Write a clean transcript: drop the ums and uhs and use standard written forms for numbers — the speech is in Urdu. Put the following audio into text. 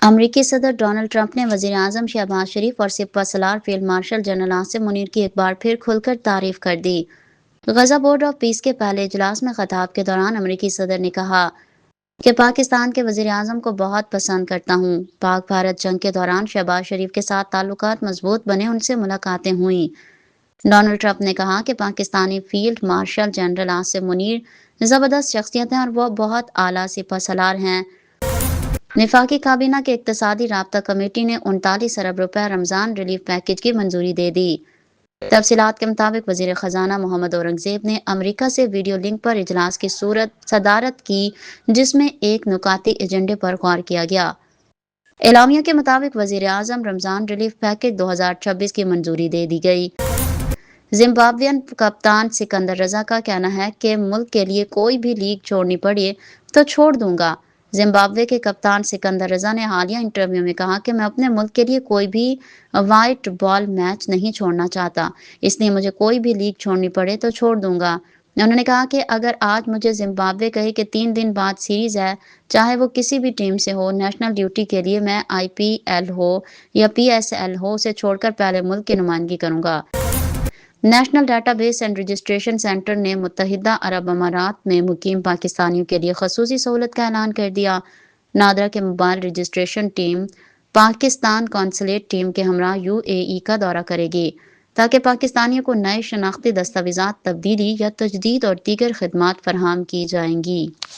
امریکی صدر ڈونلڈ ٹرمپ نے وزیر اعظم شہباز شریف اور سپہ سالار field marshal general Asim Munir کی ایک بار پھر کھل کر تعریف کر دی۔ غزہ بورڈ آف پیس کے پہلے اجلاس میں خطاب کے دوران امریکی صدر نے کہا کہ پاکستان کے وزیر اعظم کو بہت پسند کرتا ہوں۔ پاک بھارت جنگ کے دوران شہباز شریف کے ساتھ تعلقات مضبوط بنے، ان سے ملاقاتیں ہوئیں۔ ڈونلڈ ٹرمپ نے کہا کہ Pakistani field marshal general Asim Munir زبردست شخصیت ہیں اور وہ بہت اعلیٰ سپہ سالار ہیں۔ وفاقی کابینہ کے اقتصادی رابطہ کمیٹی نے 39 ارب روپے رمضان ریلیف پیکیج کی منظوری دے دی۔ تفصیلات کے مطابق وزیر خزانہ محمد اورنگزیب نے امریکہ سے ویڈیو لنک پر اجلاس کی صدارت کی، جس میں ایک نکاتی ایجنڈے پر غور کیا گیا۔ اعلامیہ کے مطابق وزیر اعظم رمضان ریلیف پیکیج 2026 کی منظوری دے دی گئی۔ زمبابوین کپتان سکندر رضا کا کہنا ہے کہ ملک کے لیے کوئی بھی لیگ چھوڑنی پڑے تو چھوڑ دوں گا۔ زمبابوے کے کپتان سکندر رضا نے حالیہ انٹرویو میں کہا کہ میں اپنے ملک کے لیے کوئی بھی وائٹ بال میچ نہیں چھوڑنا چاہتا، اس لیے مجھے کوئی بھی لیگ چھوڑنی پڑے تو چھوڑ دوں گا۔ انہوں نے کہا کہ اگر آج مجھے زمبابوے کہے کہ 3 دن بعد سیریز ہے، چاہے وہ کسی بھی ٹیم سے ہو، نیشنل ڈیوٹی کے لیے میں IPL ہو یا PSL ہو، اسے چھوڑ کر پہلے ملک کی نمائندگی کروں گا۔ National database and registration centre نے متحدہ عرب امارات میں مقیم پاکستانیوں کے لیے خصوصی سہولت کا اعلان کر دیا۔ نادرا کے mobile registration team Pakistan consulate team کے ہمراہ UAE کا دورہ کرے گی، تاکہ پاکستانیوں کو نئے شناختی دستاویزات تبدیلی یا تجدید اور دیگر خدمات فراہم کی جائیں گی۔